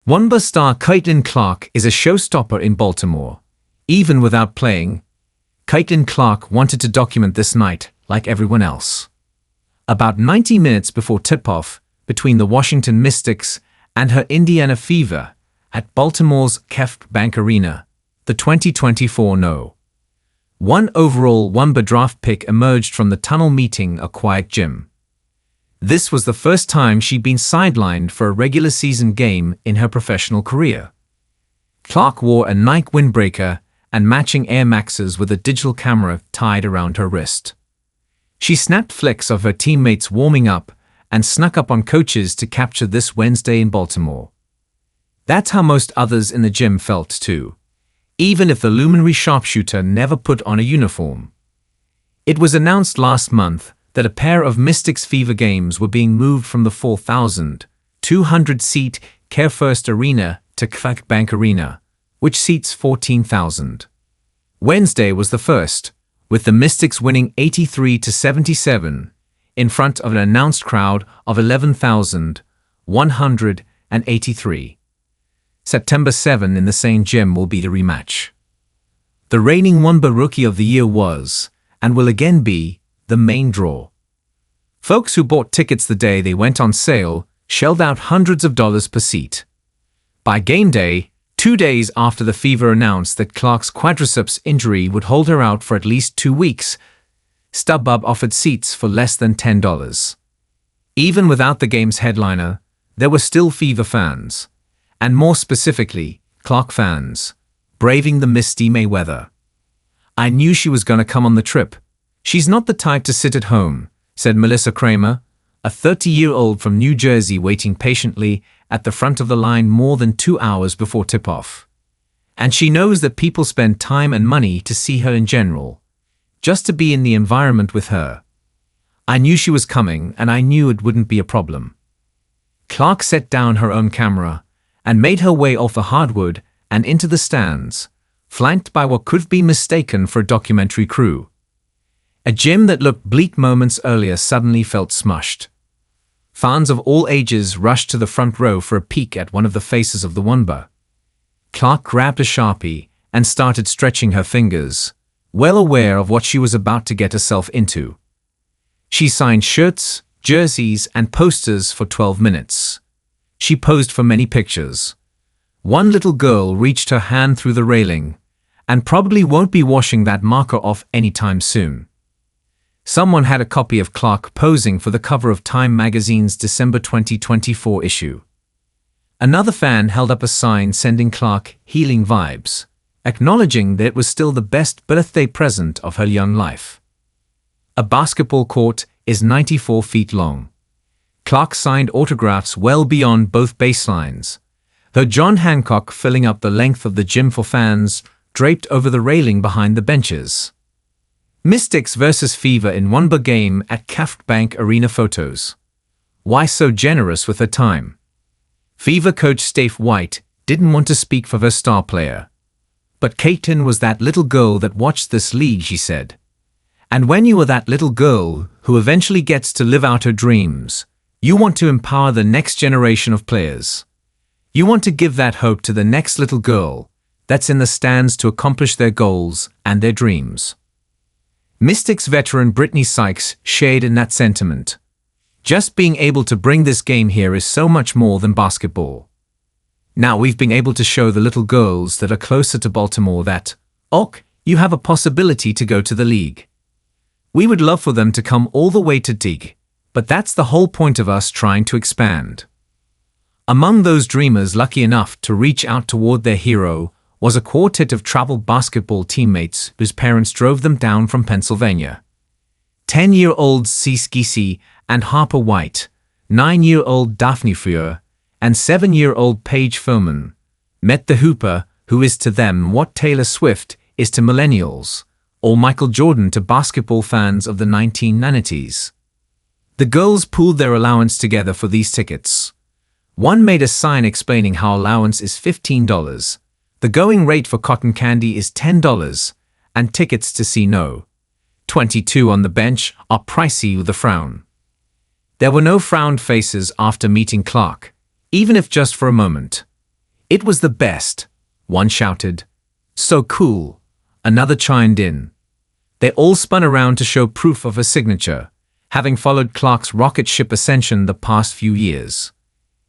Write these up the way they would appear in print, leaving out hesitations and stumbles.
WNBA star Caitlin Clark is a showstopper in Baltimore. Even without playing, Caitlin Clark wanted to document this night like everyone else. About 90 minutes before tip-off between the Washington Mystics and her Indiana Fever at Baltimore's KeyBank Bank Arena, the 2024 No. 1 overall WNBA draft pick emerged from the tunnel meeting a quiet gym. This was the first time she'd been sidelined for a regular season game in her professional career. Clark wore a Nike windbreaker and matching Air Maxes with a digital camera tied around her wrist. She snapped flicks of her teammates warming up and snuck up on coaches to capture this Wednesday in Baltimore. That's how most others in the gym felt too, even if the luminary sharpshooter never put on a uniform. It was announced last month that a pair of Mystics Fever games were being moved from the 4,200-seat CareFirst Arena to KeyBank Bank Arena, which seats 14,000. Wednesday was the first, with the Mystics winning 83-77 in front of an announced crowd of 11,183. September 7 in the same gym will be the rematch. The reigning WNBA Rookie of the Year was, and will again be, the main draw. Folks who bought tickets the day they went on sale shelled out hundreds of dollars per seat. By game day, 2 days after the Fever announced that Clark's quadriceps injury would hold her out for at least 2 weeks, StubHub offered seats for less than $10. Even without the game's headliner, there were still Fever fans, and more specifically, Clark fans, braving the misty May weather. "I knew she was going to come on the trip. She's not the type to sit at home," said Melissa Kramer, a 30-year-old from New Jersey waiting patiently at the front of the line more than 2 hours before tip-off. And she knows that people spend time and money to see her in general, just to be in the environment with her. "I knew she was coming and I knew it wouldn't be a problem." Clark set down her own camera and made her way off the hardwood and into the stands, flanked by what could be mistaken for a documentary crew. A gym that looked bleak moments earlier suddenly felt smushed. Fans of all ages rushed to the front row for a peek at one of the faces of the WNBA. Clark grabbed a Sharpie and started stretching her fingers, well aware of what she was about to get herself into. She signed shirts, jerseys, and posters for 12 minutes. She posed for many pictures. One little girl reached her hand through the railing, and probably won't be washing that marker off anytime soon. Someone had a copy of Clark posing for the cover of Time magazine's December 2024 issue. Another fan held up a sign sending Clark healing vibes, acknowledging that it was still the best birthday present of her young life. A basketball court is 94 feet long. Clark signed autographs well beyond both baselines, though John Hancock filling up the length of the gym for fans draped over the railing behind the benches. Mystics vs. Fever in WNBA game at KeyBank Bank Arena photos. Why so generous with her time? Fever coach Steph White didn't want to speak for her star player. "But Caitlin was that little girl that watched this league," she said. "And when you are that little girl who eventually gets to live out her dreams, you want to empower the next generation of players. You want to give that hope to the next little girl that's in the stands to accomplish their goals and their dreams." Mystics veteran Brittney Sykes shared in that sentiment. "Just being able to bring this game here is so much more than basketball. Now we've been able to show the little girls that are closer to Baltimore that, you have a possibility to go to the league. We would love for them to come all the way to dig, but that's the whole point of us trying to expand." Among those dreamers lucky enough to reach out toward their hero was a quartet of travel basketball teammates whose parents drove them down from Pennsylvania. 10-year-olds Cisci and Harper White, 9-year-old Daphne Fuhr, and 7-year-old Paige Furman met the hooper who is to them what Taylor Swift is to millennials, or Michael Jordan to basketball fans of the 1990s. The girls pooled their allowance together for these tickets. One made a sign explaining how allowance is $15. The going rate for cotton candy is $10, and tickets to see No. 22 on the bench are pricey with a frown. There were no frowned faces after meeting Clark, even if just for a moment. It was the best, one shouted. So cool, another chimed in. They all spun around to show proof of her signature, having followed Clark's rocket ship ascension the past few years.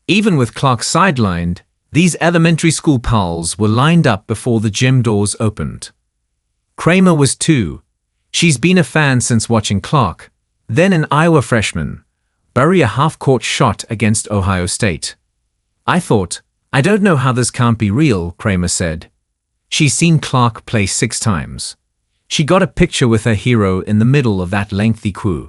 Even with Clark sidelined, these elementary school pals were lined up before the gym doors opened. Kramer was too. She's been a fan since watching Clark, then an Iowa freshman, bury a half-court shot against Ohio State. I don't know how this can't be real, Kramer said. She's seen Clark play 6 times. She got a picture with her hero in the middle of that lengthy queue.